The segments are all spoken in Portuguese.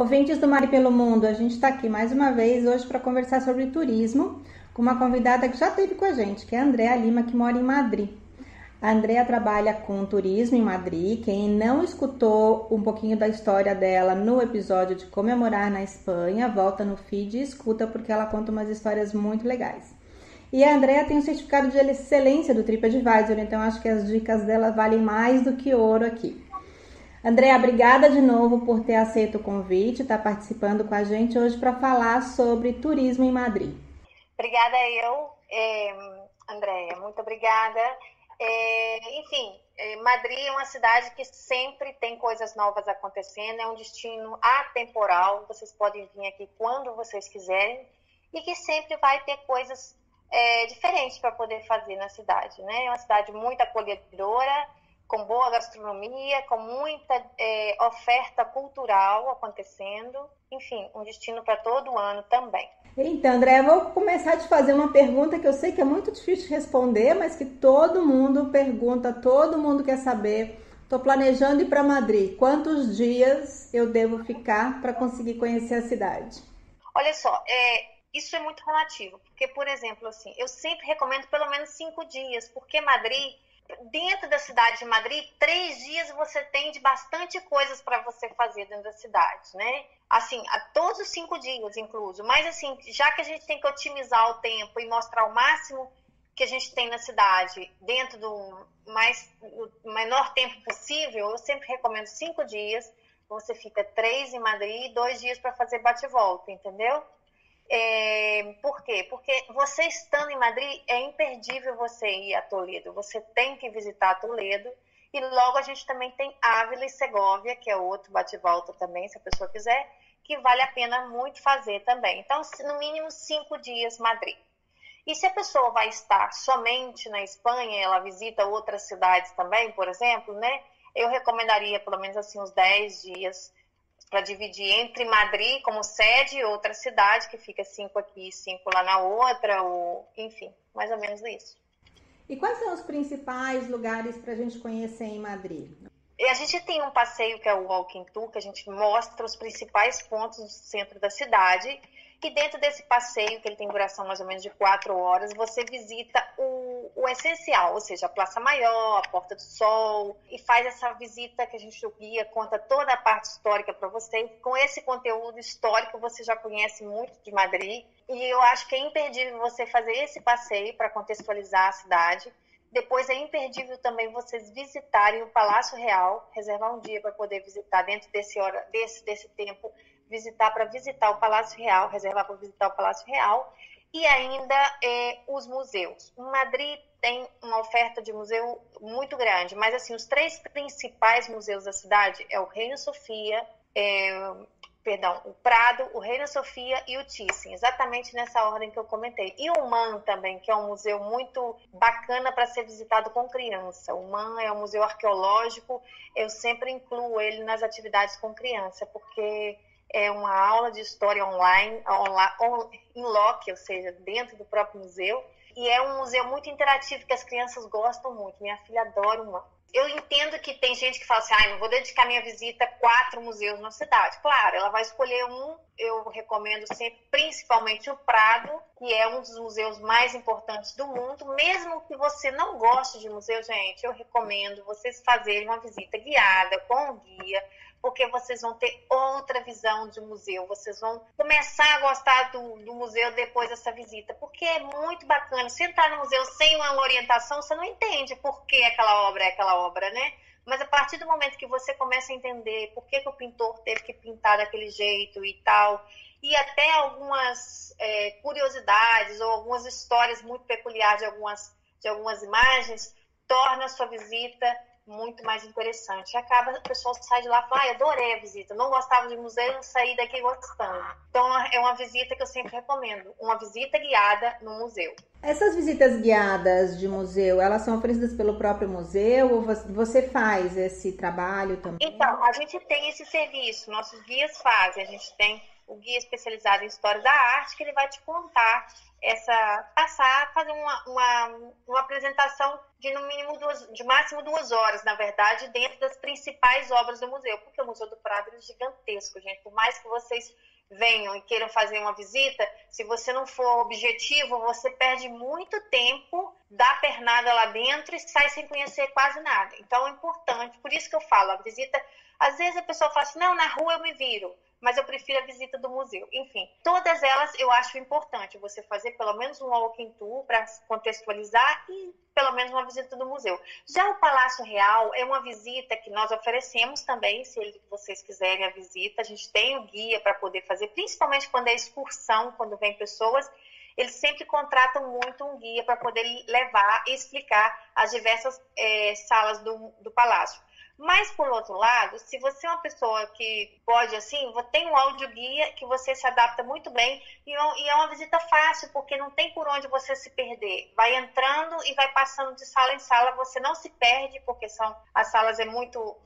Ouvintes do Mari pelo Mundo, a gente está aqui mais uma vez hoje para conversar sobre turismo com uma convidada que já esteve com a gente, que é a Andrea Lima, que mora em Madrid. A Andrea trabalha com turismo em Madrid. Quem não escutou um pouquinho da história dela no episódio de Comemorar na Espanha, volta no feed e escuta, porque ela conta umas histórias muito legais. E a Andrea tem um certificado de excelência do TripAdvisor, então acho que as dicas dela valem mais do que ouro aqui. Andrea, obrigada de novo por ter aceito o convite, estar participando com a gente hoje para falar sobre turismo em Madrid. Obrigada Andrea, muito obrigada. Madrid é uma cidade que sempre tem coisas novas acontecendo, é um destino atemporal, vocês podem vir aqui quando vocês quiserem e que sempre vai ter coisas diferentes para poder fazer na cidade, né? É uma cidade muito acolhedora, com boa gastronomia, com muita oferta cultural acontecendo, enfim, um destino para todo ano também. Então, André, eu vou começar a te fazer uma pergunta que eu sei que é muito difícil de responder, mas que todo mundo pergunta, todo mundo quer saber. Estou planejando ir para Madrid. Quantos dias eu devo ficar para conseguir conhecer a cidade? Olha só, isso é muito relativo, porque, por exemplo, assim, eu sempre recomendo pelo menos 5 dias, porque Madrid, dentro da cidade de Madrid, 3 dias você tem de bastante coisas para você fazer dentro da cidade, né? Assim, a todos os 5 dias, incluso. Mas, assim, já que a gente tem que otimizar o tempo e mostrar o máximo que a gente tem na cidade dentro do menor tempo possível, eu sempre recomendo 5 dias. Você fica 3 em Madrid e 2 dias para fazer bate-volta, entendeu? Por quê? Porque você estando em Madrid, é imperdível você ir a Toledo. Você tem que visitar Toledo. E logo a gente também tem Ávila e Segóvia, que é outro bate-volta também, se a pessoa quiser, que vale a pena muito fazer também. Então, no mínimo 5 dias Madrid. E se a pessoa vai estar somente na Espanha, ela visita outras cidades também, por exemplo, né? Eu recomendaria pelo menos assim uns 10 dias para dividir entre Madrid como sede e outra cidade, que fica 5 aqui e 5 lá na outra, ou enfim, mais ou menos isso. E quais são os principais lugares para a gente conhecer em Madrid? E a gente tem um passeio que é o Walking Tour, que a gente mostra os principais pontos do centro da cidade. E dentro desse passeio, que ele tem duração mais ou menos de 4 horas, você visita o essencial, ou seja, a Praça Maior, a Porta do Sol, e faz essa visita que a gente guia, conta toda a parte histórica para você. Com esse conteúdo histórico, você já conhece muito de Madrid. E eu acho que é imperdível você fazer esse passeio para contextualizar a cidade. Depois é imperdível também vocês visitarem o Palácio Real, reservar um dia para poder visitar dentro desse tempo, para visitar o Palácio Real, reservar para visitar o Palácio Real, e ainda os museus. Em Madrid tem uma oferta de museu muito grande, mas assim, os 3 principais museus da cidade é o Reina Sofia, o Prado, o Reina Sofia e o Thyssen, exatamente nessa ordem que eu comentei. E o MAN também, que é um museu muito bacana para ser visitado com criança. O MAN é um museu arqueológico, eu sempre incluo ele nas atividades com criança, porque é uma aula de história online, em loco, ou seja, dentro do próprio museu. E é um museu muito interativo, que as crianças gostam muito. Minha filha adora o MAN. Eu entendo que tem gente que fala assim, não vou dedicar minha visita a 4 museus na cidade. Claro, ela vai escolher um. Eu recomendo sempre, principalmente o Prado, que é um dos museus mais importantes do mundo. Mesmo que você não goste de museu, gente, eu recomendo vocês fazerem uma visita guiada, com um guia, porque vocês vão ter outra visão de museu. Vocês vão começar a gostar do museu depois dessa visita, porque é muito bacana. Você entrar no museu sem uma orientação, você não entende por que aquela obra é aquela obra, né? Mas a partir do momento que você começa a entender por que o pintor teve que pintar daquele jeito e tal, e até algumas curiosidades ou algumas histórias muito peculiares de algumas imagens, torna a sua visita muito mais interessante. Acaba, o pessoal sai de lá e fala, adorei a visita, não gostava de museu, saí daqui gostando. Então é uma visita que eu sempre recomendo, uma visita guiada no museu. Essas visitas guiadas de museu, elas são oferecidas pelo próprio museu ou você faz esse trabalho também? Então, a gente tem esse serviço, nossos guias fazem, a gente tem o guia especializado em história da arte, que ele vai te contar fazer uma apresentação de no mínimo de máximo 2 horas, na verdade, dentro das principais obras do museu, porque o Museu do Prado é gigantesco, gente. Por mais que vocês venham e queiram fazer uma visita, se você não for objetivo, você perde muito tempo, dá pernada lá dentro e sai sem conhecer quase nada. Então é importante, por isso que eu falo, a visita, às vezes a pessoa fala assim, não, na rua eu me viro, mas eu prefiro a visita do museu. Enfim, todas elas eu acho importante você fazer pelo menos um walking tour para contextualizar e pelo menos uma visita do museu. Já o Palácio Real é uma visita que nós oferecemos também, se vocês quiserem a visita. A gente tem o guia para poder fazer, principalmente quando é excursão, quando vem pessoas, eles sempre contratam muito um guia para poder levar e explicar as diversas salas do palácio. Mas, por outro lado, se você é uma pessoa que pode, assim, tem um audioguia que você se adapta muito bem e é uma visita fácil, porque não tem por onde você se perder. Vai entrando e vai passando de sala em sala, você não se perde, porque as salas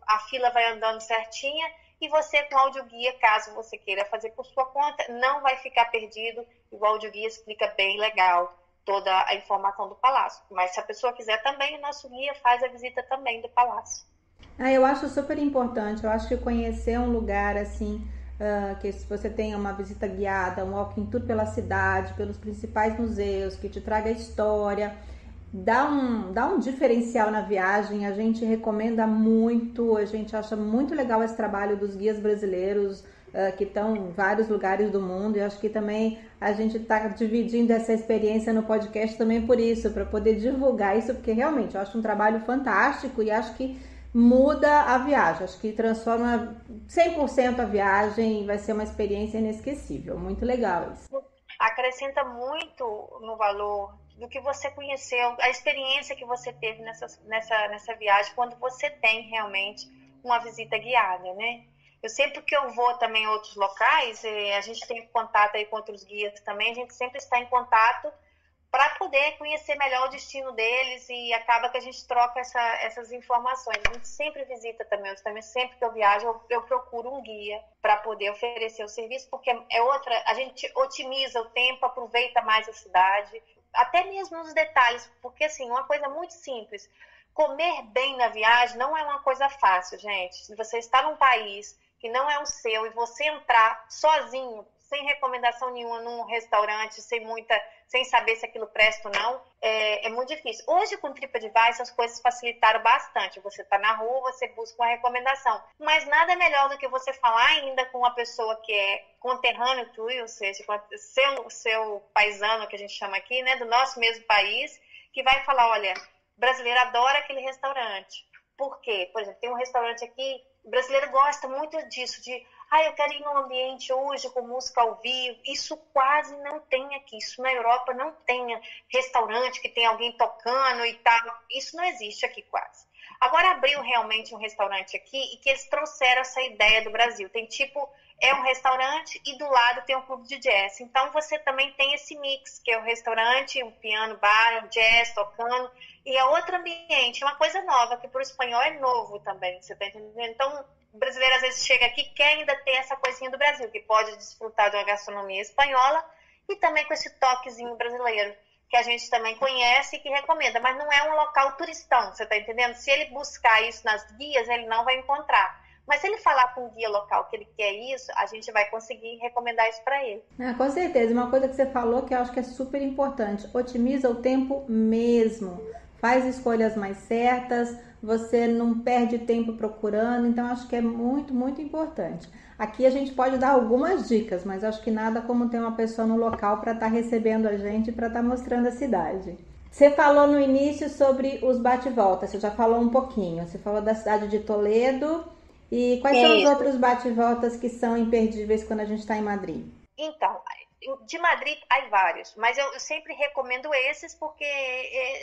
a fila vai andando certinha e você com o audioguia, caso você queira fazer por sua conta, não vai ficar perdido e o audioguia explica bem legal toda a informação do palácio. Mas se a pessoa quiser também, o nosso guia faz a visita também do palácio. Eu acho super importante. Eu acho que conhecer um lugar assim, que se você tenha uma visita guiada, um walking tour pela cidade, pelos principais museus, que te traga história, dá um diferencial na viagem. A gente recomenda muito, a gente acha muito legal esse trabalho dos guias brasileiros, que estão em vários lugares do mundo. E acho que também a gente está dividindo essa experiência no podcast também por isso, para poder divulgar isso, porque realmente eu acho um trabalho fantástico e acho que muda a viagem, acho que transforma 100% a viagem e vai ser uma experiência inesquecível. Muito legal isso. Acrescenta muito no valor do que você conheceu, a experiência que você teve nessa viagem, quando você tem realmente uma visita guiada, né? Eu sempre que eu vou também em outros locais, a gente tem contato aí com outros guias também, a gente sempre está em contato para poder conhecer melhor o destino deles e acaba que a gente troca essas informações. A gente sempre visita também sempre que eu viajo, eu procuro um guia para poder oferecer o serviço, porque a gente otimiza o tempo, aproveita mais a cidade, até mesmo nos detalhes, porque assim, uma coisa muito simples, comer bem na viagem não é uma coisa fácil, gente. Se você está num país que não é o seu e você entrar sozinho, sem recomendação nenhuma num restaurante, sem saber se aquilo presta ou não, é muito difícil. Hoje, com o TripAdvisor, essas coisas facilitaram bastante. Você está na rua, você busca uma recomendação. Mas nada melhor do que você falar ainda com uma pessoa que é conterrâneo tuyo, ou seja, seu paisano, que a gente chama aqui, né, do nosso mesmo país, que vai falar, olha, brasileiro adora aquele restaurante. Por quê? Por exemplo, tem um restaurante aqui, o brasileiro gosta muito disso, eu quero ir num ambiente hoje com música ao vivo. Isso quase não tem aqui. Isso na Europa não tem restaurante que tem alguém tocando e tal. Isso não existe aqui quase. Agora abriu realmente um restaurante aqui e que eles trouxeram essa ideia do Brasil. Tem um restaurante e do lado tem um clube de jazz. Então você também tem esse mix, que é o restaurante, um piano bar, um jazz tocando. E é outro ambiente, uma coisa nova, que para o espanhol é novo também, você tá entendendo? Então, o brasileiro às vezes chega aqui e quer ainda ter essa coisinha do Brasil, que pode desfrutar de uma gastronomia espanhola e também com esse toquezinho brasileiro, que a gente também conhece e que recomenda, mas não é um local turistão, você tá entendendo? Se ele buscar isso nas guias, ele não vai encontrar. Mas se ele falar com o guia local que ele quer isso, a gente vai conseguir recomendar isso para ele. Com certeza. Uma coisa que você falou que eu acho que é super importante: otimiza o tempo mesmo. Faz escolhas mais certas, você não perde tempo procurando, então acho que é muito, muito importante. Aqui a gente pode dar algumas dicas, mas acho que nada como ter uma pessoa no local para estar recebendo a gente, para estar mostrando a cidade. Você falou no início sobre os bate-voltas, você já falou um pouquinho. Você falou da cidade de Toledo. E quais são os outros bate-voltas que são imperdíveis quando a gente está em Madrid? Então, de Madrid há vários, mas eu sempre recomendo esses porque,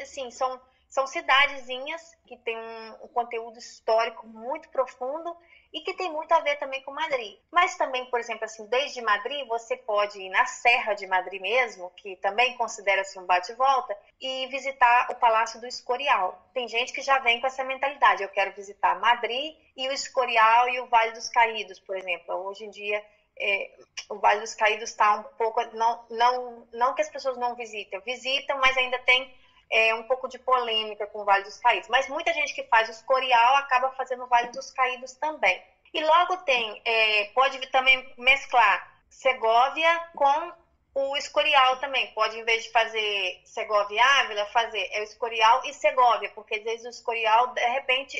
assim, são cidadezinhas que têm um conteúdo histórico muito profundo e que tem muito a ver também com Madrid. Mas também, por exemplo, assim, desde Madrid, você pode ir na Serra de Madrid mesmo, que também considera-se um bate-volta, e visitar o Palácio do Escorial. Tem gente que já vem com essa mentalidade: eu quero visitar Madrid e o Escorial e o Vale dos Caídos, por exemplo. Hoje em dia o Vale dos Caídos está um pouco, não que as pessoas não visitam, mas ainda tem um pouco de polêmica com o Vale dos Caídos. Mas muita gente que faz o Escorial acaba fazendo o Vale dos Caídos também. E logo pode também mesclar Segóvia com o Escorial também. Pode, em vez de fazer Segóvia e Ávila, fazer o Escorial e Segóvia, porque às vezes o Escorial, de repente,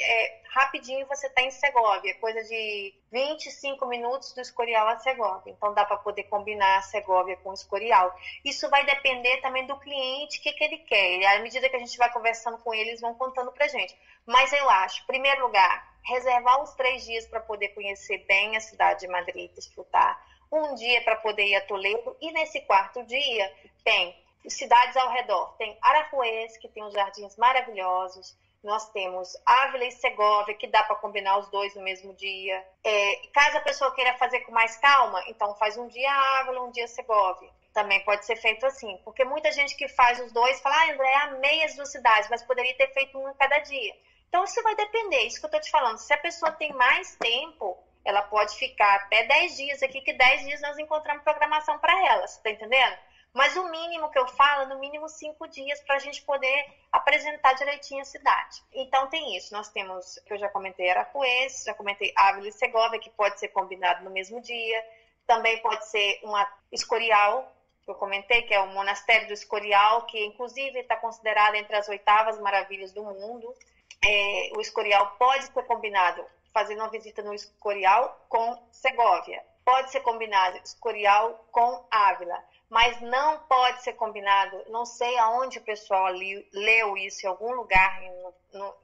rapidinho você está em Segóvia, coisa de 25 minutos do Escorial a Segóvia. Então dá para poder combinar a Segóvia com o Escorial. Isso vai depender também do cliente, o que ele quer. E à medida que a gente vai conversando com eles, vão contando pra gente. Mas eu acho, em primeiro lugar, reservar uns 3 dias para poder conhecer bem a cidade de Madrid, desfrutar. Um dia para poder ir a Toledo, e nesse 4º dia tem cidades ao redor. Tem Aranjuez, que tem uns jardins maravilhosos. Nós temos Ávila e Segóvia, que dá para combinar os dois no mesmo dia. Caso a pessoa queira fazer com mais calma, então faz um dia Ávila, um dia Segóvia. Também pode ser feito assim, porque muita gente que faz os dois fala, André, amei as 2 cidades, mas poderia ter feito um em cada dia. Então isso vai depender, isso que eu estou te falando. Se a pessoa tem mais tempo, ela pode ficar até 10 dias aqui, que 10 dias nós encontramos programação para ela, você está entendendo? Mas o mínimo que eu falo, no mínimo 5 dias, para a gente poder apresentar direitinho a cidade. Então tem isso, nós temos, que eu já comentei, Aranjuez, já comentei Ávila e Segóvia, que pode ser combinado no mesmo dia. Também pode ser uma Escorial, que eu comentei, que é o Monastério do Escorial, que inclusive está considerado entre as 8º maravilhas do mundo. O Escorial pode ser combinado fazendo uma visita no Escorial com Segóvia. Pode ser combinado Escorial com Ávila. Mas não pode ser combinado, não sei aonde o pessoal leu isso, em algum lugar,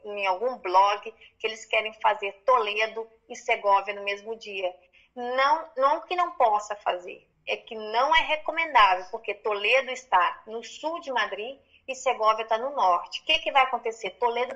em algum blog, que eles querem fazer Toledo e Segóvia no mesmo dia. Não que não possa fazer, é que não é recomendável, porque Toledo está no sul de Madrid e Segóvia está no norte. O que vai acontecer? Toledo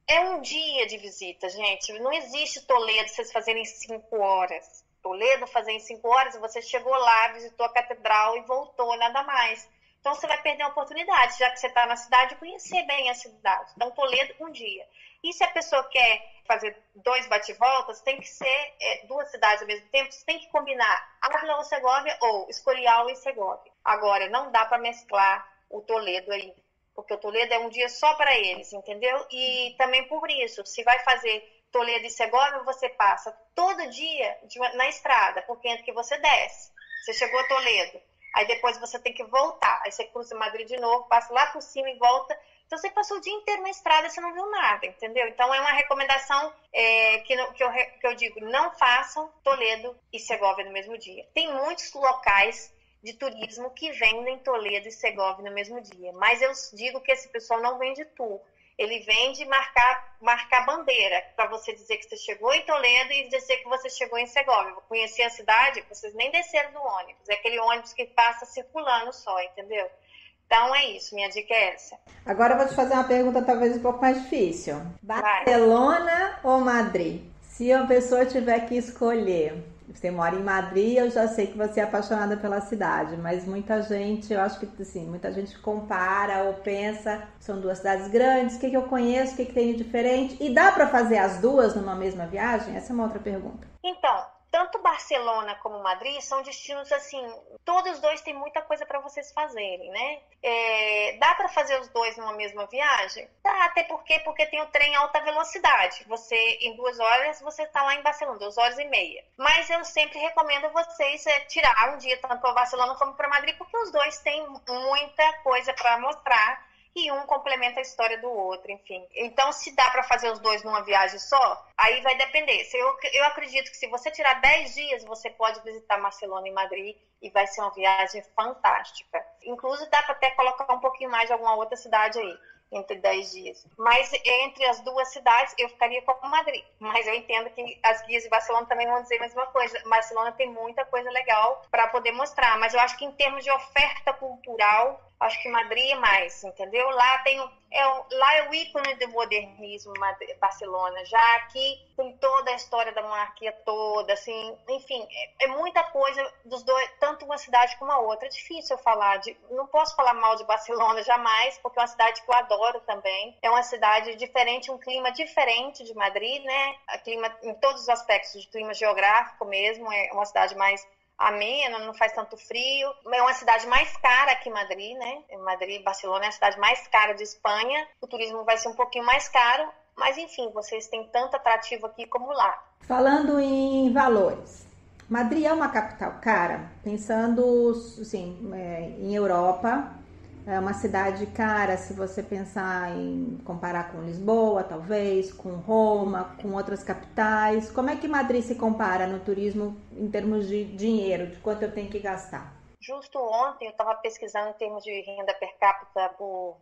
é um dia de visita, gente. Não existe Toledo vocês fazerem 5 horas. Toledo fazer em 5 horas, você chegou lá, visitou a catedral e voltou, nada mais. Então você vai perder a oportunidade, já que você está na cidade, conhecer bem a cidade. Então Toledo, um dia. E se a pessoa quer fazer 2 bate-voltas, tem que ser 2 cidades ao mesmo tempo, você tem que combinar Ávila ou Segóvia, ou Escorial e Segóvia. Agora, não dá para mesclar o Toledo aí, porque o Toledo é um dia só para eles, entendeu? E também por isso, se vai fazer Toledo e Segóvia, você passa todo dia na estrada, porque entre que você desce, você chegou a Toledo, aí depois você tem que voltar, aí você cruza Madrid de novo, passa lá por cima e volta. Então você passou o dia inteiro na estrada e você não viu nada, entendeu? Então é uma recomendação que eu digo, não façam Toledo e Segóvia no mesmo dia. Tem muitos locais de turismo que vendem Toledo e Segóvia no mesmo dia, mas eu digo que esse pessoal não vende tour. Ele vende marcar bandeira, para você dizer que você chegou em Toledo e dizer que você chegou em Segóvia. Vou conhecer a cidade, vocês nem desceram do ônibus. É aquele ônibus que passa circulando só, entendeu? Então é isso, minha dica é essa. Agora eu vou te fazer uma pergunta talvez um pouco mais difícil. Barcelona ou Madrid? Se a pessoa tiver que escolher, você mora em Madrid, eu já sei que você é apaixonada pela cidade, mas muita gente, eu acho que assim, muita gente compara ou pensa, são 2 cidades grandes, o que eu conheço, o que tem de diferente? E dá para fazer as 2 numa mesma viagem? Essa é uma outra pergunta. Então, tanto Barcelona como Madrid são destinos assim, todos os 2 têm muita coisa para vocês fazerem, né? Dá para fazer os 2 numa mesma viagem? Dá, até porque tem o trem alta velocidade. Você, em 2 horas, você está lá em Barcelona, 2 horas e meia. Mas eu sempre recomendo vocês tirar um dia tanto para Barcelona como para Madrid, porque os 2 têm muita coisa para mostrar. E um complementa a história do outro, enfim. Então, se dá para fazer os 2 numa viagem só, aí vai depender. Eu acredito que se você tirar 10 dias, você pode visitar Barcelona e Madrid e vai ser uma viagem fantástica. Inclusive, dá para até colocar um pouquinho mais de alguma outra cidade aí, entre 10 dias. Mas entre as 2 cidades, eu ficaria com Madrid. Mas eu entendo que as guias de Barcelona também vão dizer a mesma coisa. Barcelona tem muita coisa legal para poder mostrar. Mas eu acho que em termos de oferta cultural, acho que Madrid é mais, entendeu? Lá é o ícone do modernismo, Barcelona. Já aqui tem toda a história da monarquia toda, assim, enfim, é muita coisa dos 2, tanto uma cidade como a outra. É difícil eu falar não posso falar mal de Barcelona jamais, porque é uma cidade que eu adoro também. É uma cidade diferente, um clima diferente de Madrid, né? Clima em todos os aspectos, de clima geográfico mesmo, é uma cidade mais amena, não faz tanto frio. É uma cidade mais cara que Madrid, né? Madrid, Barcelona é a cidade mais cara de Espanha. O turismo vai ser um pouquinho mais caro, mas enfim, vocês têm tanto atrativo aqui como lá. Falando em valores, Madrid é uma capital cara? Pensando, assim, em Europa, é uma cidade cara se você pensar em comparar com Lisboa, talvez, com Roma, com outras capitais. Como é que Madrid se compara no turismo em termos de dinheiro, de quanto eu tenho que gastar? Justo ontem eu estava pesquisando em termos de renda per capita por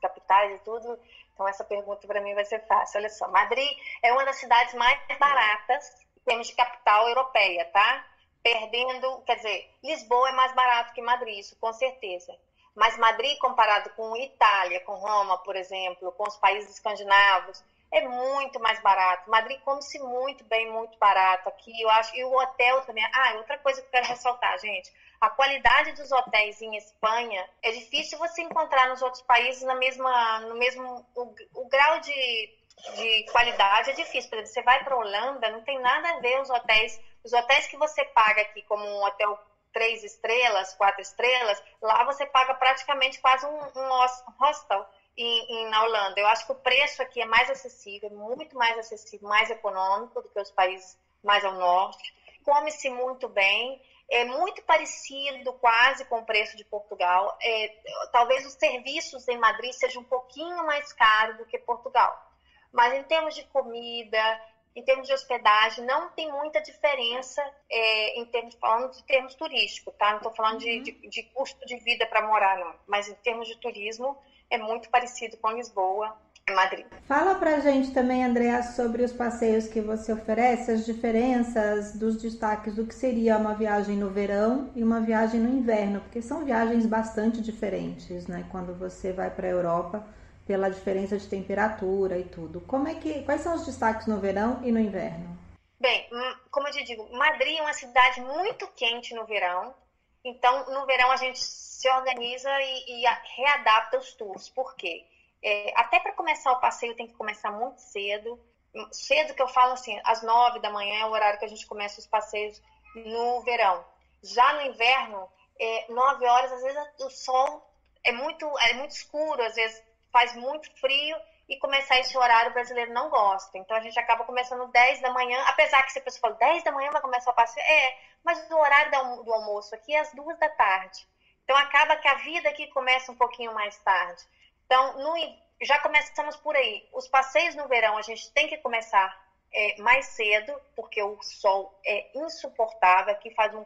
capitais e tudo, então essa pergunta para mim vai ser fácil. Olha só, Madrid é uma das cidades mais baratas em termos de capital europeia, tá? Perdendo, quer dizer, Lisboa é mais barato que Madrid, isso com certeza. Mas Madrid, comparado com Itália, com Roma, por exemplo, com os países escandinavos, é muito mais barato. Madrid come-se muito bem, muito barato aqui, eu acho. E o hotel também. Ah, outra coisa que eu quero ressaltar, gente. A qualidade dos hotéis em Espanha é difícil você encontrar nos outros países no mesmo o grau de qualidade é difícil. Por exemplo, você vai para a Holanda, não tem nada a ver os hotéis que você paga aqui como um hotel 3 estrelas, 4 estrelas, lá você paga praticamente quase um hostel na Holanda. Eu acho que o preço aqui é mais acessível, muito mais acessível, mais econômico do que os países mais ao norte. Come-se muito bem, é muito parecido quase com o preço de Portugal. Talvez os serviços em Madrid sejam um pouquinho mais caros do que Portugal. Mas em termos de comida, em termos de hospedagem, não tem muita diferença falando de termos turísticos, tá? Não estou falando de custo de vida para morar, não. Mas em termos de turismo, é muito parecido com Lisboa e Madrid. Fala pra gente também, Andrea, sobre os passeios que você oferece, as diferenças dos destaques do que seria uma viagem no verão e uma viagem no inverno, porque são viagens bastante diferentes, né? Quando você vai para a Europa, pela diferença de temperatura e tudo. Quais são os destaques no verão e no inverno? Bem, como eu te digo, Madrid é uma cidade muito quente no verão. Então, no verão a gente se organiza e readapta os tours. Por quê? Até para começar o passeio tem que começar muito cedo. Cedo que eu falo assim, às 9 da manhã é o horário que a gente começa os passeios no verão. Já no inverno, 9 horas, às vezes o sol é muito escuro, às vezes faz muito frio e começar esse horário o brasileiro não gosta. Então a gente acaba começando 10 da manhã, apesar que se a pessoa fala 10 da manhã vai começar o passeio, mas o horário do almoço aqui é às 2 da tarde. Então acaba que a vida aqui começa um pouquinho mais tarde. Então já começamos por aí. Os passeios no verão a gente tem que começar mais cedo, porque o sol é insuportável, aqui faz um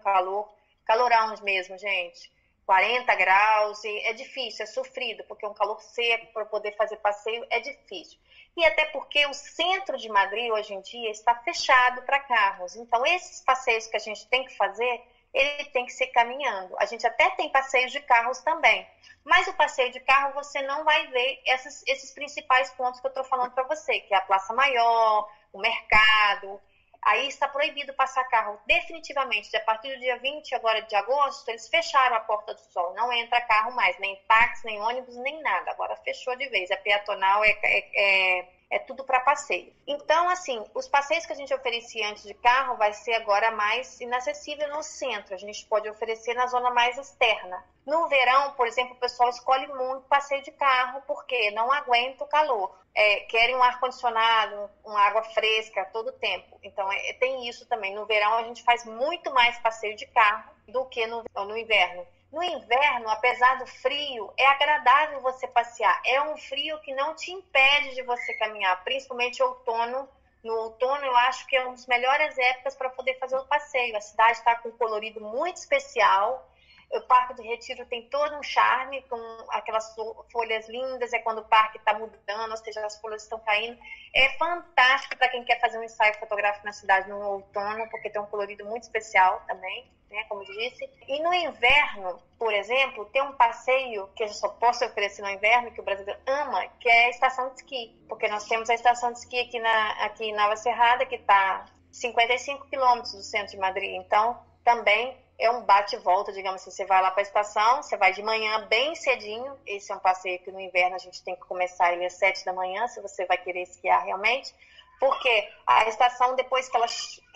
calorão mesmo, gente. 40 graus, e é difícil, é sofrido, porque um calor seco para poder fazer passeio é difícil. E até porque o centro de Madrid, hoje em dia, está fechado para carros. Então, esses passeios que a gente tem que fazer, ele tem que ser caminhando. A gente até tem passeios de carros também, mas o passeio de carro você não vai ver esses principais pontos que eu estou falando para você, que é a Praça Maior, o mercado. Aí está proibido passar carro definitivamente. A partir do dia 20 agora de agosto, eles fecharam a Porta do Sol. Não entra carro mais, nem táxi, nem ônibus, nem nada. Agora fechou de vez. É peatonal, é tudo para passeio. Então, assim, os passeios que a gente oferecia antes de carro vai ser agora mais inacessível no centro. A gente pode oferecer na zona mais externa. No verão, por exemplo, o pessoal escolhe muito passeio de carro porque não aguenta o calor. Querem um ar-condicionado, uma água fresca todo o tempo. Então, tem isso também. No verão, a gente faz muito mais passeio de carro do que no inverno. No inverno, apesar do frio, é agradável você passear. É um frio que não te impede de você caminhar, principalmente outono. No outono, eu acho que é uma das melhores épocas para poder fazer o passeio. A cidade está com um colorido muito especial. O Parque do Retiro tem todo um charme, com aquelas folhas lindas, é quando o parque está mudando, ou seja, as folhas estão caindo. É fantástico para quem quer fazer um ensaio fotográfico na cidade no outono, porque tem um colorido muito especial também, né, como eu disse. E no inverno, por exemplo, tem um passeio que eu só posso oferecer no inverno, que o brasileiro ama, que é a estação de esqui. Porque nós temos a estação de esqui aqui em Nava Cerrada, que está 55 quilômetros do centro de Madrid. Então, também é um bate e volta, digamos assim, você vai lá para a estação, você vai de manhã bem cedinho, esse é um passeio que no inverno a gente tem que começar ele às 7 da manhã, se você vai querer esquiar realmente, Porque a estação, depois que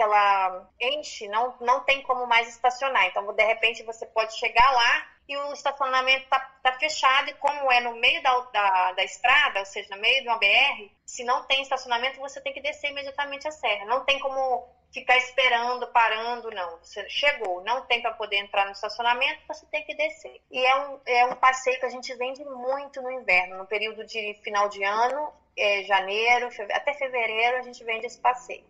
ela enche, não tem como mais estacionar. Então, de repente, você pode chegar lá e o estacionamento tá fechado. E como é no meio da estrada, ou seja, no meio de uma BR, se não tem estacionamento, você tem que descer imediatamente a serra. Não tem como ficar esperando, parando, não. Você chegou, não tem para poder entrar no estacionamento, você tem que descer. E é um passeio que a gente vende muito no inverno, no período de final de ano, janeiro, até fevereiro a gente vende esse passeio.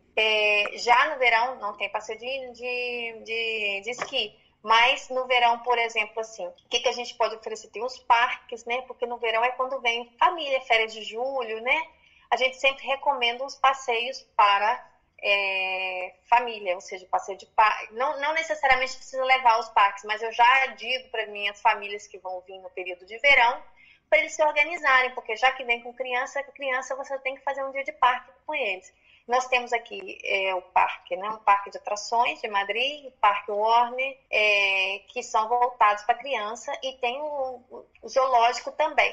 Já no verão não tem passeio de esqui, mas no verão, por exemplo, assim, o que a gente pode oferecer? Tem os parques, né? Porque no verão é quando vem família, férias de julho, né? A gente sempre recomenda uns passeios para família, ou seja, passeio de parque. Não necessariamente precisa levar aos parques, mas eu já digo para minhas famílias que vão vir no período de verão, para eles se organizarem, porque já que vem com criança você tem que fazer um dia de parque com eles. Nós temos aqui o parque, né? Um parque de atrações de Madrid, o Parque Warner, que são voltados para criança, e tem o zoológico também.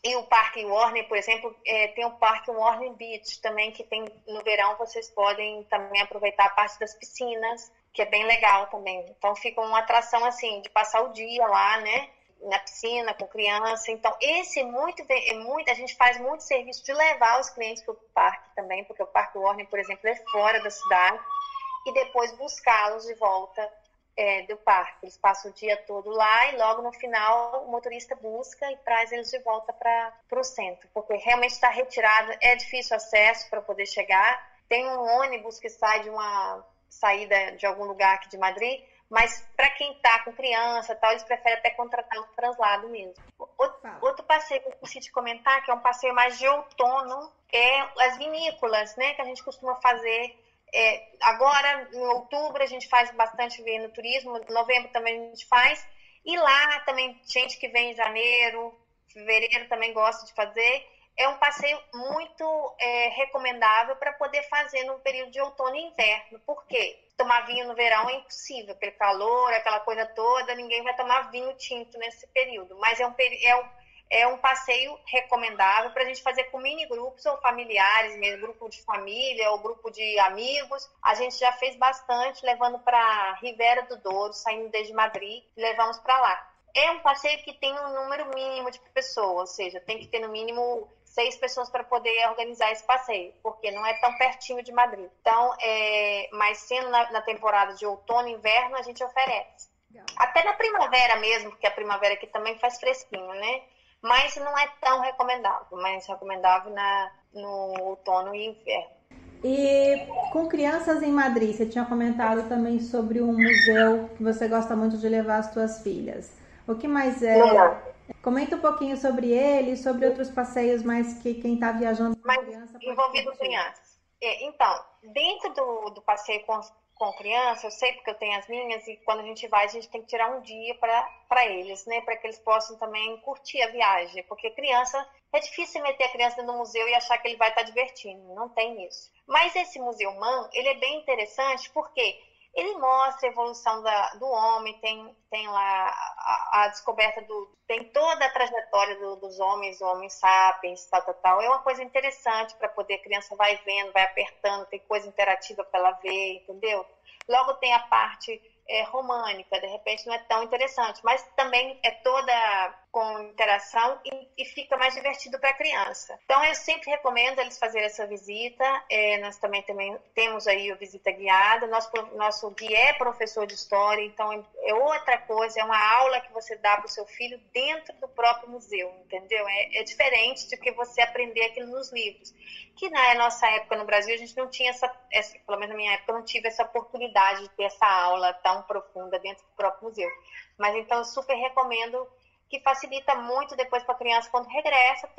E o Parque Warner, por exemplo, tem o Parque Warner Beach também, que tem no verão, vocês podem também aproveitar a parte das piscinas, que é bem legal também. Então fica uma atração assim, de passar o dia lá, né? Na piscina, com criança. Então, esse a gente faz muito serviço de levar os clientes para o parque também, porque o Parque Warner, por exemplo, é fora da cidade, e depois buscá-los de volta do parque. Eles passam o dia todo lá e logo no final o motorista busca e traz eles de volta para o centro, porque realmente está retirado, é difícil acesso para poder chegar. Tem um ônibus que sai de uma saída de algum lugar aqui de Madrid, mas para quem está com criança tal, eles preferem até contratar o translado mesmo. Outro passeio que eu esqueci de comentar, que é um passeio mais de outono, é as vinícolas, né, que a gente costuma fazer. Agora, em outubro, a gente faz bastante no turismo, em novembro também a gente faz, e lá também, gente que vem em janeiro, fevereiro também gosta de fazer. É um passeio muito recomendável para poder fazer no período de outono e inverno. Por quê? Tomar vinho no verão é impossível, aquele calor, aquela coisa toda, ninguém vai tomar vinho tinto nesse período. Mas é um passeio recomendável para a gente fazer com mini grupos ou familiares, mesmo grupo de família ou grupo de amigos. A gente já fez bastante, levando para Ribera do Douro, saindo desde Madrid, e levamos para lá. É um passeio que tem um número mínimo de pessoas, ou seja, tem que ter no mínimo 6 pessoas para poder organizar esse passeio, porque não é tão pertinho de Madrid. Então, mas sendo na temporada de outono e inverno, a gente oferece. Legal. Até na primavera mesmo, porque a primavera aqui também faz fresquinho, né? Mas não é tão recomendável, mas recomendável no outono e inverno. E com crianças em Madrid, você tinha comentado também sobre um museu que você gosta muito de levar as suas filhas. O que mais é? Comenta um pouquinho sobre ele, sobre outros passeios, mais que quem está viajando com criança. Envolvido crianças. Então, dentro do passeio com criança, eu sei porque eu tenho as minhas, e quando a gente vai, a gente tem que tirar um dia para eles, né? Para que eles possam também curtir a viagem. Porque criança, é difícil meter a criança no museu e achar que ele vai estar divertindo. Não tem isso. Mas esse Museu Man, ele é bem interessante porque ele mostra a evolução do homem, tem lá a descoberta tem toda a trajetória dos homens, sapiens, tal. É uma coisa interessante para poder, a criança vai vendo, vai apertando, tem coisa interativa para ela ver, entendeu? Logo tem a parte românica, de repente não é tão interessante, mas também é toda com interação e fica mais divertido para a criança. Então eu sempre recomendo eles fazerem essa visita. Nós também temos aí a visita guiada. Nosso guia é professor de história, então é outra coisa, é uma aula que você dá para o seu filho dentro do próprio museu, entendeu? É diferente do que você aprender aquilo nos livros, que na nossa época no Brasil a gente não tinha pelo menos na minha época, eu não tive essa oportunidade de ter essa aula tão profunda dentro do próprio museu. Mas então eu super recomendo, que facilita muito depois para a criança, quando regressa,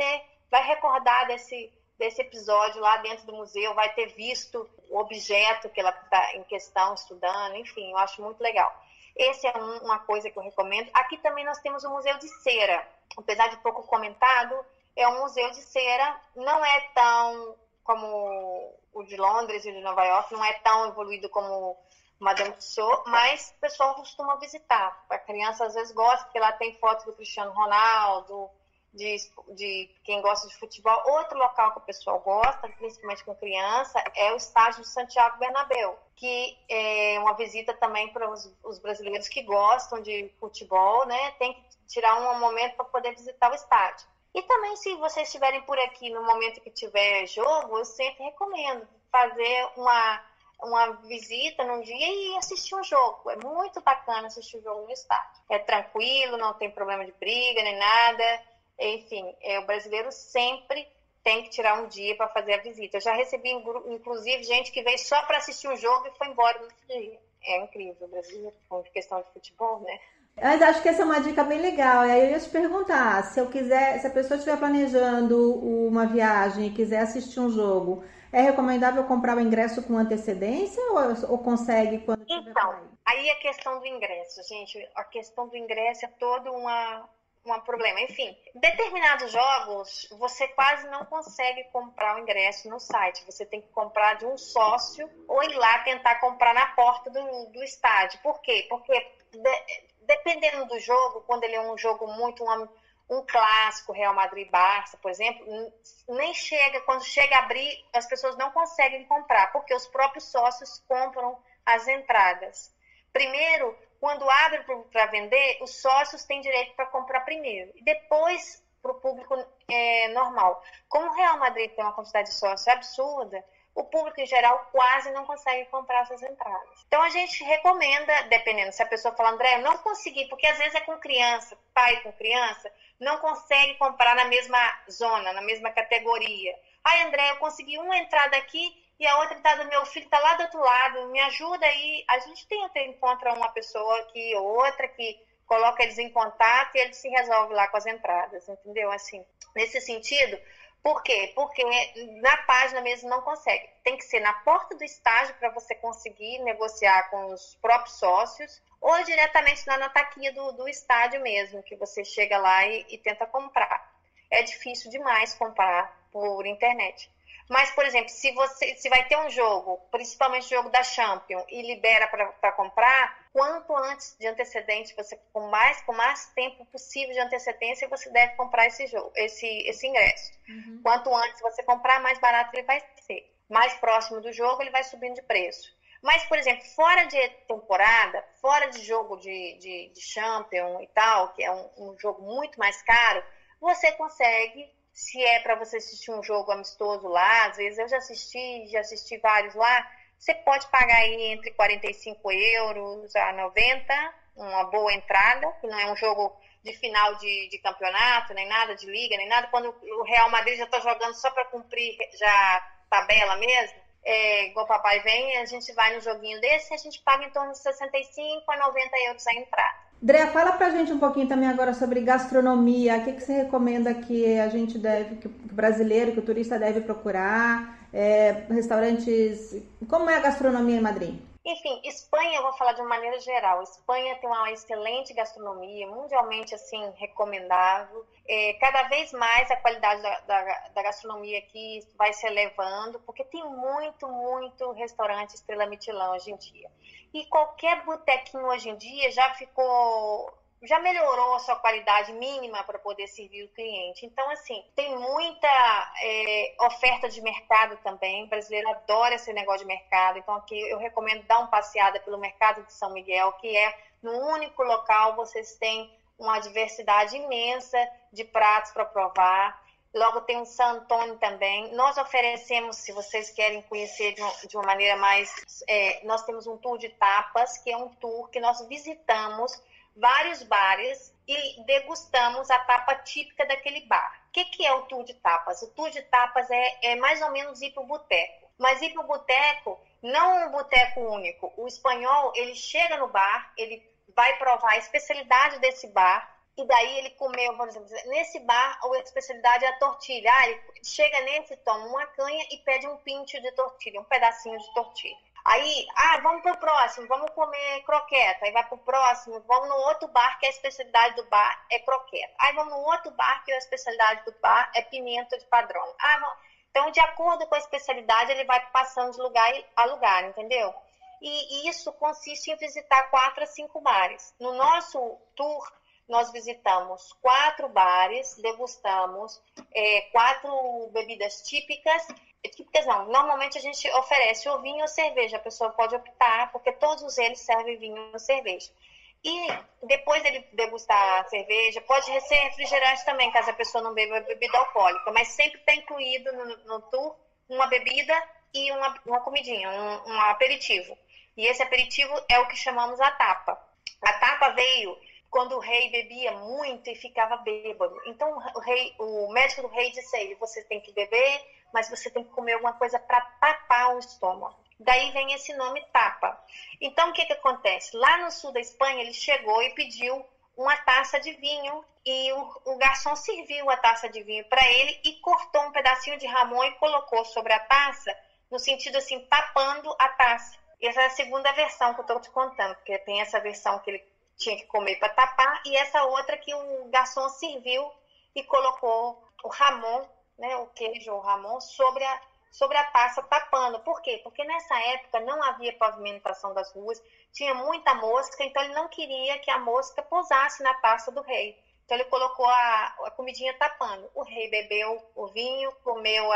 vai recordar desse episódio lá dentro do museu, vai ter visto o objeto que ela está em questão estudando, enfim, eu acho muito legal. Essa é uma coisa que eu recomendo. Aqui também nós temos o Museu de Cera, apesar de pouco comentado, é um museu de cera, não é tão como o de Londres e o de Nova York, não é tão evoluído como Madame Tussauds, mas o pessoal costuma visitar. A criança às vezes gosta, porque lá tem fotos do Cristiano Ronaldo, de quem gosta de futebol. Outro local que o pessoal gosta, principalmente com criança, é o estádio de Santiago Bernabéu, que é uma visita também para os brasileiros que gostam de futebol, né? Tem que tirar um momento para poder visitar o estádio. E também, se vocês estiverem por aqui no momento que tiver jogo, eu sempre recomendo fazer uma visita num dia e assistir um jogo. É muito bacana assistir o jogo no estádio. É tranquilo, não tem problema de briga nem nada. Enfim, o brasileiro sempre tem que tirar um dia para fazer a visita. Eu já recebi, inclusive, gente que veio só para assistir um jogo e foi embora no dia. É incrível o brasileiro, com questão de futebol, né? Mas acho que essa é uma dica bem legal. E aí eu ia te perguntar, se a pessoa estiver planejando uma viagem e quiser assistir um jogo, é recomendável comprar o ingresso com antecedência ou consegue quando tiver Então, para ir? aí a questão do ingresso, gente, a questão do ingresso é todo um problema. Enfim, determinados jogos você quase não consegue comprar o ingresso no site. Você tem que comprar de um sócio ou ir lá tentar comprar na porta do estádio. Por quê? Porque dependendo do jogo, quando ele é um jogo muito um clássico, Real Madrid-Barça, por exemplo, nem chega, quando chega a abrir, as pessoas não conseguem comprar, porque os próprios sócios compram as entradas. Primeiro, quando abre para vender, os sócios têm direito para comprar primeiro, e depois para o público normal. Como o Real Madrid tem uma quantidade de sócios absurda, o público em geral quase não consegue comprar essas entradas. Então a gente recomenda, dependendo, se a pessoa fala, André, eu não consegui, porque às vezes é com criança, pai com criança, não consegue comprar na mesma zona, na mesma categoria. Ai, André, eu consegui uma entrada aqui e a outra entrada do meu filho está lá do outro lado, me ajuda aí. A gente encontra uma pessoa aqui ou outra que coloca eles em contato e eles se resolvem lá com as entradas, entendeu? Assim, nesse sentido. Por quê? Porque na página mesmo não consegue. Tem que ser na porta do estádio para você conseguir negociar com os próprios sócios ou diretamente na taquinha do estádio mesmo, que você chega lá e tenta comprar. É difícil demais comprar por internet. Mas, por exemplo, se vai ter um jogo, principalmente o jogo da Champions, e libera para comprar, quanto antes de antecedente, você com mais tempo possível de antecedência, você deve comprar esse ingresso. Uhum. Quanto antes você comprar, mais barato ele vai ser. Mais próximo do jogo, ele vai subindo de preço. Mas, por exemplo, fora de temporada, fora de jogo de Champions e tal, que é um jogo muito mais caro, você consegue. Se é para você assistir um jogo amistoso lá, às vezes eu já assisti vários lá, você pode pagar aí entre 45 euros a 90, uma boa entrada, que não é um jogo de final de campeonato, nem nada, de liga, nem nada, quando o Real Madrid já está jogando só para cumprir já tabela mesmo, igual o papai vem, a gente vai no joguinho desse e a gente paga em torno de 65 a 90 euros a entrada. Andréa, fala pra gente um pouquinho também agora sobre gastronomia. O que você recomenda que a gente que o brasileiro, que o turista deve procurar? Restaurantes. Como é a gastronomia em Madrid? Enfim, Espanha, eu vou falar de uma maneira geral. Espanha tem uma excelente gastronomia, mundialmente assim recomendável. Cada vez mais a qualidade da gastronomia aqui vai se elevando, porque tem muito restaurante estrela Michelin hoje em dia. E qualquer botequinho hoje em dia já melhorou a sua qualidade mínima para poder servir o cliente. Então, assim, tem muita oferta de mercado também. O brasileiro adora esse negócio de mercado. Então, aqui eu recomendo dar uma passeada pelo mercado de São Miguel, que é no único local vocês têm uma diversidade imensa de pratos para provar. Logo tem o San Antônio também. Nós oferecemos, se vocês querem conhecer de uma maneira mais... nós temos um tour de tapas, que é um tour que nós visitamos vários bares e degustamos a tapa típica daquele bar. O que é o tour de tapas? O tour de tapas é mais ou menos ir para o boteco. Mas ir para o boteco, não um boteco único. O espanhol, ele chega no bar, ele vai provar a especialidade desse bar, e daí ele comeu, por exemplo, nesse bar, a especialidade é a tortilha. Ele chega nesse, toma uma canha e pede um pincho de tortilha, um pedacinho de tortilha. Aí, vamos pro próximo, vamos comer croqueta. Aí vai pro próximo, vamos no outro bar, que a especialidade do bar é croqueta. Aí vamos no outro bar, que a especialidade do bar é pimenta de padrão. Então, de acordo com a especialidade, ele vai passando de lugar a lugar, entendeu? E isso consiste em visitar 4 a 5 bares. No nosso tour, nós visitamos 4 bares, degustamos 4 bebidas típicas. Típicas não, normalmente a gente oferece ou vinho ou cerveja, a pessoa pode optar, porque todos eles servem vinho ou cerveja. E depois dele degustar a cerveja, pode ser refrigerante também, caso a pessoa não beba bebida alcoólica, mas sempre está incluído no tour uma bebida e uma comidinha, um aperitivo. E esse aperitivo é o que chamamos a tapa. A tapa veio quando o rei bebia muito e ficava bêbado. Então o médico do rei disse a ele, você tem que beber, mas você tem que comer alguma coisa para tapar o estômago. Daí vem esse nome tapa. Então, o que acontece? Lá no sul da Espanha, ele chegou e pediu uma taça de vinho e o garçom serviu a taça de vinho para ele e cortou um pedacinho de jamón e colocou sobre a taça, no sentido assim, tapando a taça. Essa é a segunda versão que eu estou te contando, porque tem essa versão que ele tinha que comer para tapar e essa outra que o garçom serviu e colocou o jamón, né, o queijo ou jamón, sobre a taça tapando. Por quê? Porque nessa época não havia pavimentação das ruas, tinha muita mosca, então ele não queria que a mosca pousasse na taça do rei. Então ele colocou a comidinha tapando. O rei bebeu o vinho, comeu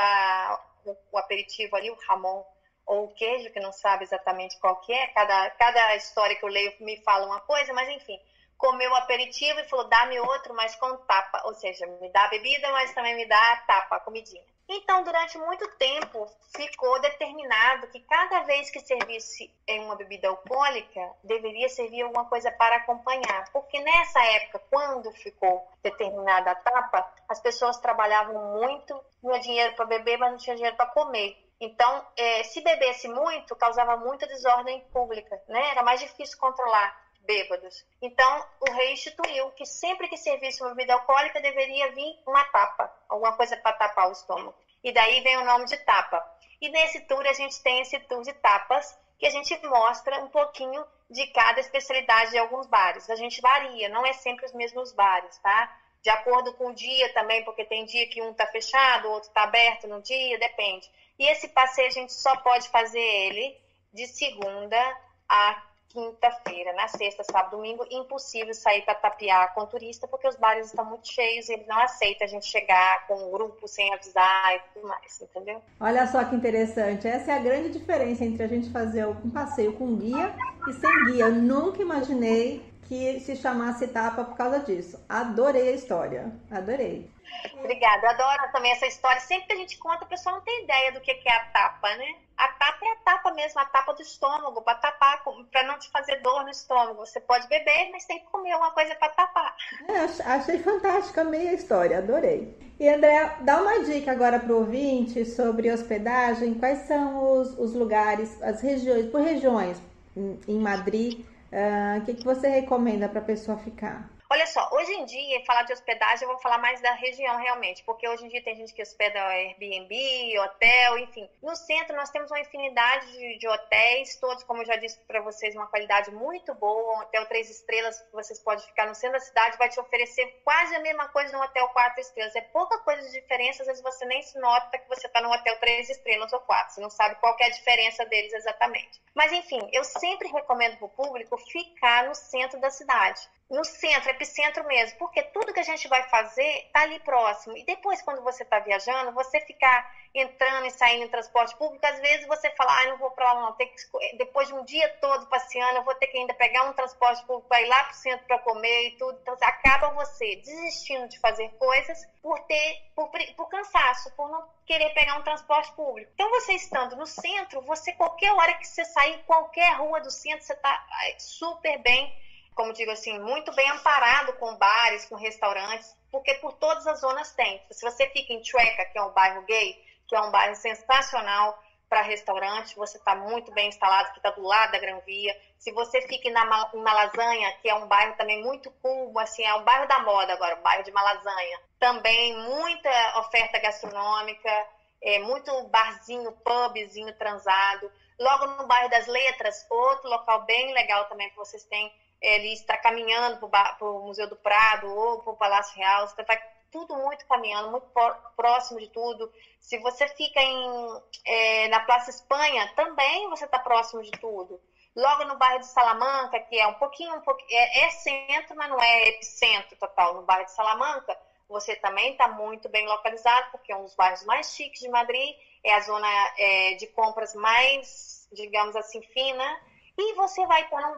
o aperitivo ali, o jamón ou o queijo, que não sabe exatamente qual que é. Cada história que eu leio me fala uma coisa, mas enfim. Comeu o aperitivo e falou, dá-me outro, mas com tapa. Ou seja, me dá a bebida, mas também me dá a tapa, a comidinha. Então, durante muito tempo, ficou determinado que cada vez que servisse uma bebida alcoólica, deveria servir alguma coisa para acompanhar. Porque nessa época, quando ficou determinada a tapa, as pessoas trabalhavam muito, tinha dinheiro para beber, mas não tinha dinheiro para comer. Então, se bebesse muito, causava muita desordem pública, né? Era mais difícil controlar bêbados. Então, o rei instituiu que sempre que servisse uma bebida alcoólica deveria vir uma tapa, alguma coisa para tapar o estômago. E daí vem o nome de tapa. E nesse tour a gente tem esse tour de tapas, que a gente mostra um pouquinho de cada especialidade de alguns bares. A gente varia, não é sempre os mesmos bares, tá? De acordo com o dia também, porque tem dia que um tá fechado, o outro tá aberto no dia, depende. E esse passeio a gente só pode fazer ele de segunda a quinta-feira, na sexta, sábado, domingo, impossível sair para tapear com turista, porque os bares estão muito cheios e eles não aceitam a gente chegar com um grupo sem avisar e tudo mais, entendeu? Olha só que interessante, essa é a grande diferença entre a gente fazer um passeio com guia e sem guia. Eu nunca imaginei que se chamasse tapa por causa disso. Adorei a história, adorei. Obrigada, eu adoro também essa história. Sempre que a gente conta, a pessoa não tem ideia do que é a tapa, né? A tapa é a tapa mesmo, a tapa do estômago, para tapar, para não te fazer dor no estômago. Você pode beber, mas tem que comer uma coisa para tapar. Achei fantástica, amei a história, adorei. E André, dá uma dica agora para o ouvinte sobre hospedagem. Quais são os lugares, as regiões, por regiões em Madrid, o que você recomenda para a pessoa ficar? Olha só, hoje em dia, falar de hospedagem, eu vou falar mais da região realmente, porque hoje em dia tem gente que hospeda Airbnb, hotel, enfim. No centro nós temos uma infinidade de hotéis, todos, como eu já disse para vocês, uma qualidade muito boa. Um hotel 3 estrelas, que vocês podem ficar no centro da cidade, vai te oferecer quase a mesma coisa no hotel 4 estrelas. É pouca coisa de diferença, às vezes você nem se nota que você está no hotel 3 estrelas ou 4, você não sabe qual que é a diferença deles exatamente. Mas enfim, eu sempre recomendo para o público ficar no centro da cidade. No centro, epicentro mesmo, porque tudo que a gente vai fazer tá ali próximo. E depois, quando você tá viajando, você ficar entrando e saindo em transporte público, às vezes você fala, não vou pra lá não, depois de um dia todo passeando, eu vou ter que ainda pegar um transporte público para ir lá pro centro para comer e tudo. Então, acaba você desistindo de fazer coisas por cansaço, por não querer pegar um transporte público. Então, você estando no centro, qualquer hora que você sair, qualquer rua do centro, você tá super bem, como digo assim, muito bem amparado com bares, com restaurantes, porque por todas as zonas tem. Se você fica em Chueca, que é um bairro gay, que é um bairro sensacional para restaurante, você está muito bem instalado, que está do lado da Gran Via. Se você fica em Malasanha, que é um bairro também muito cool, assim, é um bairro da moda agora, o bairro de Malasanha. Também muita oferta gastronômica, muito barzinho, pubzinho transado. Logo no bairro das Letras, outro local bem legal também que vocês têm, ele está caminhando para o Museu do Prado ou para o Palácio Real, você vai tudo muito caminhando, muito próximo de tudo. Se você fica na Praça Espanha, também você está próximo de tudo. Logo no bairro de Salamanca, que é um pouquinho é centro, mas não é epicentro total. No bairro de Salamanca, você também está muito bem localizado, porque é um dos bairros mais chiques de Madrid, é a zona de compras mais, digamos assim, fina, e você vai estar num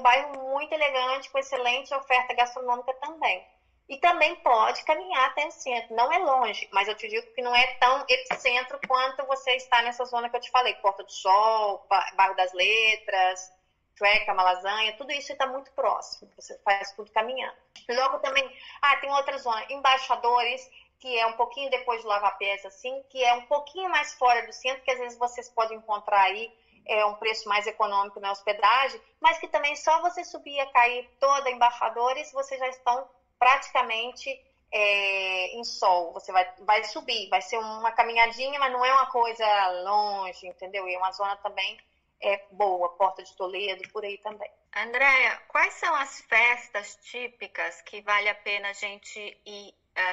bairro muito elegante, com excelente oferta gastronômica também. E também pode caminhar até o centro. Não é longe, mas eu te digo que não é tão epicentro quanto você está nessa zona que eu te falei. Porta do Sol, Bairro das Letras, Sueca, Malasanha, tudo isso está muito próximo. Você faz tudo caminhando. Logo também, tem outra zona, Embaixadores, que é um pouquinho depois de Lava-Pés, assim, que é um pouquinho mais fora do centro, que às vezes vocês podem encontrar aí um preço mais econômico na hospedagem, mas que também só você subir e cair toda Embaixadores, vocês já estão praticamente em sol. Você vai subir, vai ser uma caminhadinha, mas não é uma coisa longe, entendeu? E é uma zona também boa, Porta de Toledo, por aí também. Andréia, quais são as festas típicas que vale a pena a gente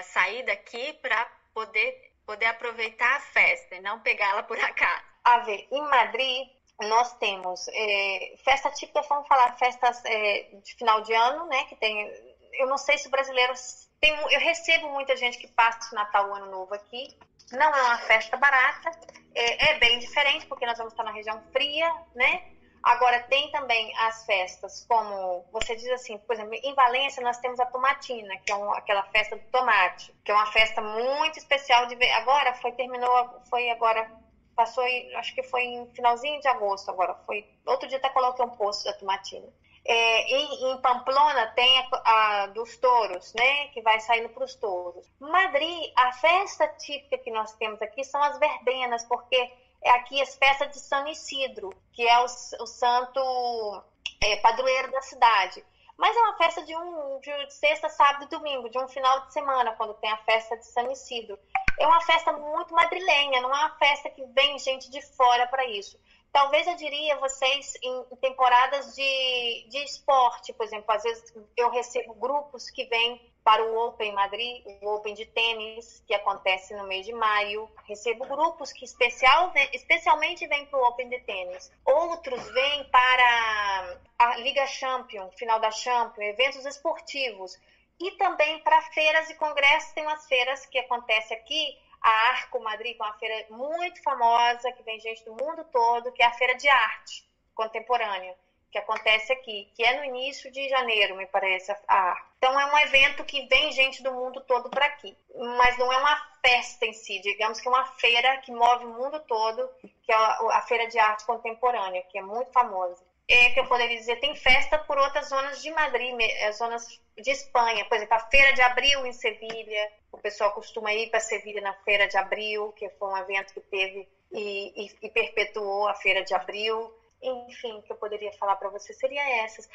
sair daqui para poder aproveitar a festa e não pegá-la por acaso? A ver, em Madrid nós temos festa típica, vamos falar festas de final de ano, né? Que tem, eu não sei se brasileiros eu recebo muita gente que passa o Natal, o Ano Novo aqui. Não é uma festa barata, é bem diferente, porque nós vamos estar na região fria, né? Agora, tem também as festas, como você diz assim, por exemplo, em Valência nós temos a Tomatina, que é aquela festa do tomate, que é uma festa muito especial de ver. Agora, passou, acho que foi em finalzinho de agosto agora. Outro dia até coloquei um post da Tomatina. Em Pamplona tem a dos touros, né? Que vai saindo para os touros. Madrid, a festa típica que nós temos aqui são as verbenas, porque aqui as festas de São Isidro, que é o santo padroeiro da cidade. Mas é uma festa de sexta, sábado e domingo, de um final de semana, quando tem a festa de São Isidro. É uma festa muito madrilenha, não é uma festa que vem gente de fora para isso. Talvez eu diria vocês em temporadas de esporte, por exemplo, às vezes eu recebo grupos que vêm para o Open Madrid, o Open de tênis, que acontece no mês de maio. Recebo grupos que especialmente vêm para o Open de tênis. Outros vêm para a Liga Champion, final da Champion, eventos esportivos. E também para feiras e congressos, tem umas feiras que acontecem aqui, a Arco Madrid, que é uma feira muito famosa, que vem gente do mundo todo, que é a Feira de Arte Contemporânea, que acontece aqui, que é no início de janeiro, me parece, a Arco. Então é um evento que vem gente do mundo todo para aqui, mas não é uma festa em si, digamos que é uma feira que move o mundo todo, que é a Feira de Arte Contemporânea, que é muito famosa. Que eu poderia dizer, tem festa por outras zonas de Madrid, zonas de Espanha, por exemplo, a Feira de Abril em Sevilha, o pessoal costuma ir para Sevilha na Feira de Abril, que foi um evento que teve e perpetuou a Feira de Abril. Enfim, o que eu poderia falar para você seria essas.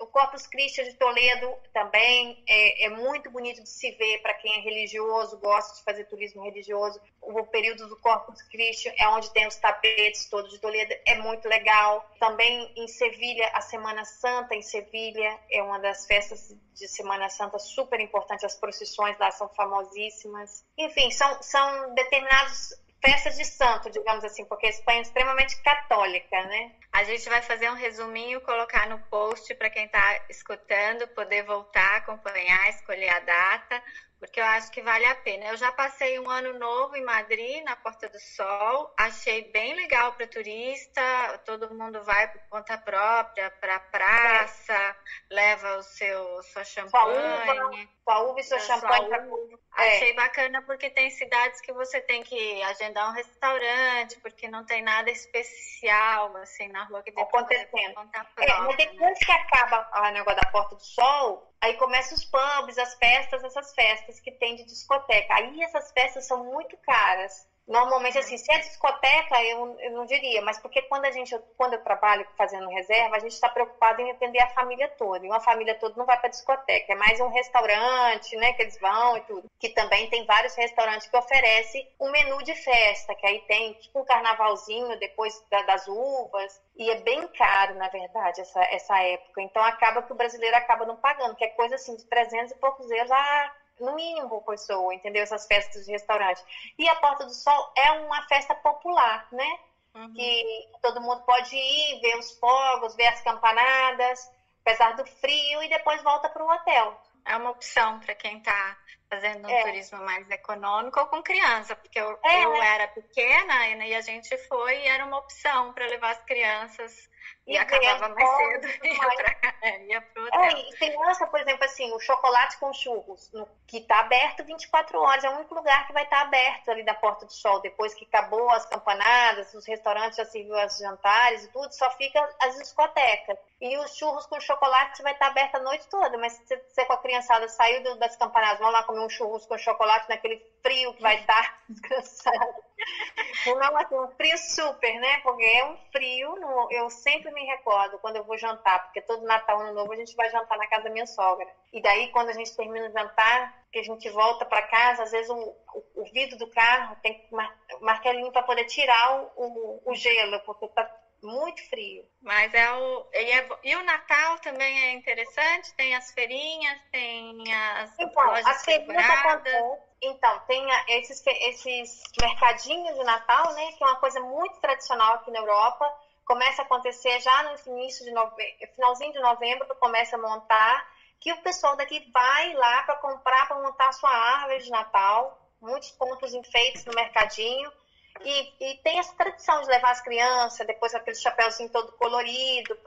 O Corpus Christi de Toledo também é muito bonito de se ver para quem é religioso, gosta de fazer turismo religioso. O período do Corpus Christi é onde tem os tapetes todos de Toledo, é muito legal. Também em Sevilha, a Semana Santa em Sevilha é uma das festas de Semana Santa super importantes, as procissões lá são famosíssimas. Enfim, são determinados festas de santo, digamos assim, porque a Espanha é extremamente católica, né? A gente vai fazer um resuminho, colocar no post para quem está escutando, poder voltar, acompanhar, escolher a data, porque eu acho que vale a pena. Eu já passei um ano novo em Madrid, na Porta do Sol, achei bem legal para turista, todo mundo vai por conta própria, para a praça, leva sua champanhe. Sua uva e seu champanhe. Achei bacana porque tem cidades que você tem que agendar um restaurante, porque não tem nada especial, assim, na rua que tem acontecendo. Mas depois que acaba o negócio da Porta do Sol, aí começam os pubs, as festas, essas festas que tem de discoteca. Aí essas festas são muito caras. Normalmente, assim, se é discoteca, eu não diria, mas porque quando eu trabalho fazendo reserva, a gente está preocupado em atender a família toda. E uma família toda não vai para discoteca, é mais um restaurante, né, que eles vão e tudo. Que também tem vários restaurantes que oferecem um menu de festa, que aí tem tipo um carnavalzinho depois das uvas. E é bem caro, na verdade, essa época. Então acaba que o brasileiro acaba não pagando, que é coisa assim de 300 e poucos euros no mínimo por pessoa, entendeu? Essas festas de restaurante. E a Porta do Sol é uma festa popular, né? que todo mundo pode ir, ver os fogos, ver as campanadas, apesar do frio, e depois volta para o hotel. É uma opção para quem está fazendo um turismo mais econômico ou com criança, porque eu era pequena e a gente foi e era uma opção para levar as crianças e acabava mais cedo e ia pro hotel. E criança, por exemplo, assim, o chocolate com churros, que está aberto 24 horas, é o único lugar que vai estar aberto ali da Porta do Sol, depois que acabou as campanadas, os restaurantes já serviu os jantares e tudo, só fica as discotecas. E os churros com chocolate vai estar aberto a noite toda, mas se você com a criançada saiu das campanadas, vamos lá comer um churros com chocolate naquele frio que vai estar descansado. Não, assim, um frio super, né? Porque é um frio, eu sempre me recordo quando eu vou jantar, porque todo Natal, Ano Novo, a gente vai jantar na casa da minha sogra. E daí, quando a gente termina o jantar, que a gente volta para casa, às vezes o vidro do carro tem martelinho para poder tirar o gelo, porque tá muito frio. Mas e o Natal também é interessante, tem as feirinhas, tem as lojas separadas. Então, tem esses mercadinhos de Natal, né, que é uma coisa muito tradicional aqui na Europa. Começa a acontecer já no finalzinho de novembro, começa a montar, que o pessoal daqui vai lá para comprar, para montar a sua árvore de Natal, muitos pontos enfeites no mercadinho. E tem essa tradição de levar as crianças, depois aquele chapéuzinho todo colorido,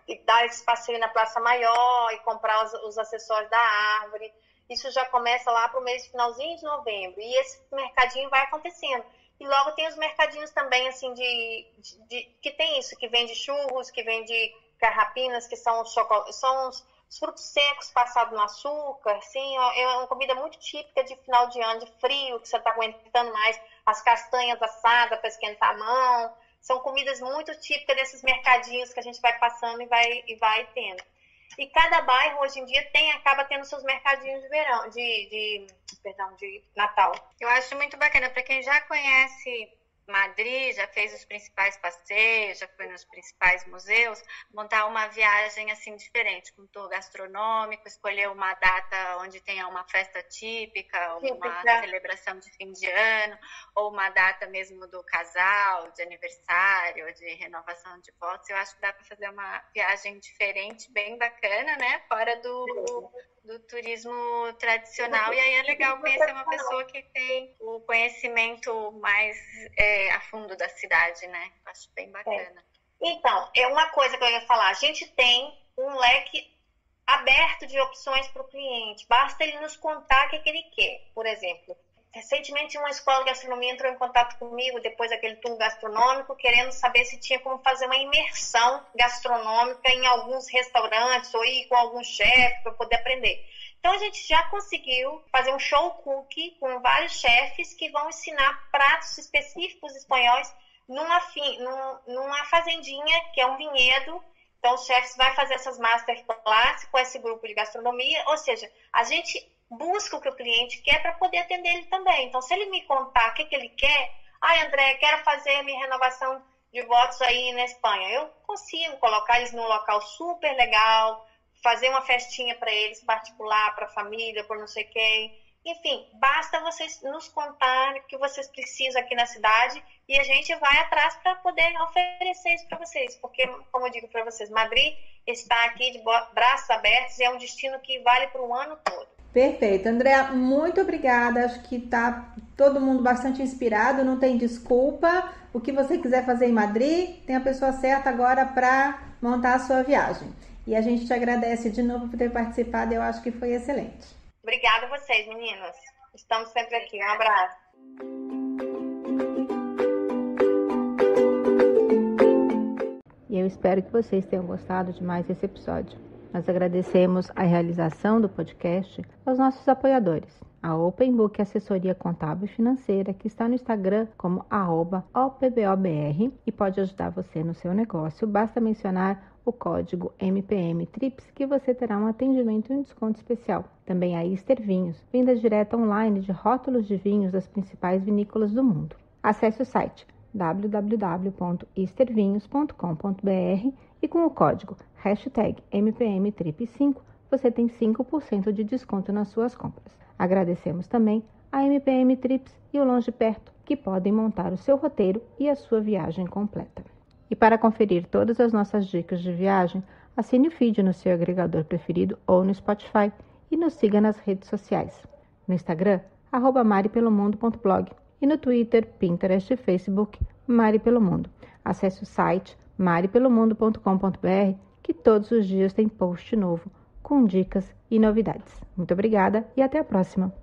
e dar esse passeio na Praça Maior e comprar os acessórios da árvore. Isso já começa lá para o mês finalzinho de novembro. E esse mercadinho vai acontecendo. E logo tem os mercadinhos também, assim, que tem isso, que vende churros, que vende carrapinas, que são os frutos secos passados no açúcar, assim, é uma comida muito típica de final de ano, de frio, que você está aguentando mais, as castanhas assadas para esquentar a mão. São comidas muito típicas desses mercadinhos que a gente vai passando e vai tendo. E cada bairro, hoje em dia, acaba tendo seus mercadinhos de verão, de Natal. Eu acho muito bacana, para quem já conhece Madrid, já fez os principais passeios, já foi nos principais museus, montar uma viagem assim diferente, com um tour gastronômico, escolher uma data onde tenha uma festa típica, uma celebração de fim de ano, ou uma data mesmo do casal, de aniversário, de renovação de votos. Eu acho que dá para fazer uma viagem diferente, bem bacana, né? Fora do turismo tradicional, e aí é legal conhecer uma pessoa que tem o conhecimento mais a fundo da cidade, né? Acho bem bacana. Então, é uma coisa que eu ia falar, a gente tem um leque aberto de opções para o cliente, basta ele nos contar o que ele quer. Por exemplo, recentemente uma escola de gastronomia entrou em contato comigo, depois daquele tour gastronômico, querendo saber se tinha como fazer uma imersão gastronômica em alguns restaurantes ou ir com algum chefe para poder aprender. Então, a gente já conseguiu fazer um show cook com vários chefes que vão ensinar pratos específicos espanhóis numa fazendinha, que é um vinhedo. Então, os chefes vão fazer essas masterclass com esse grupo de gastronomia, ou seja, a gente busca o que o cliente quer para poder atender ele também. Então, se ele me contar o que ele quer, André, quero fazer a minha renovação de votos aí na Espanha. Eu consigo colocar eles num local super legal, fazer uma festinha para eles, particular, para a família, por não sei quem. Enfim, basta vocês nos contar o que vocês precisam aqui na cidade e a gente vai atrás para poder oferecer isso para vocês. Porque, como eu digo para vocês, Madrid está aqui de braços abertos e é um destino que vale para o ano todo. Perfeito. Andréa, muito obrigada. Acho que tá todo mundo bastante inspirado, não tem desculpa. O que você quiser fazer em Madrid, tem a pessoa certa agora para montar a sua viagem. E a gente te agradece de novo por ter participado, eu acho que foi excelente. Obrigada a vocês, meninas. Estamos sempre aqui. Um abraço. E eu espero que vocês tenham gostado de mais esse episódio. Nós agradecemos a realização do podcast aos nossos apoiadores. A Open Book Assessoria Contábil e Financeira, que está no Instagram como @opbobr e pode ajudar você no seu negócio. Basta mencionar o código MPMTRIPS que você terá um atendimento e um desconto especial. Também a Easter Vinhos, venda direta online de rótulos de vinhos das principais vinícolas do mundo. Acesse o site www.eastervinhos.com.br e com o código #MPMTRIP5 você tem 5% de desconto nas suas compras. Agradecemos também a MPM Trips e o Longe Perto, que que podem montar o seu roteiro e a sua viagem completa. E para conferir todas as nossas dicas de viagem, assine o feed no seu agregador preferido ou no Spotify e nos siga nas redes sociais. No Instagram, @maripelomundo.blog e no Twitter, Pinterest e Facebook, Mari Pelo Mundo. Acesse o site maripelomundo.com.br que todos os dias tem post novo com dicas e novidades. Muito obrigada e até a próxima!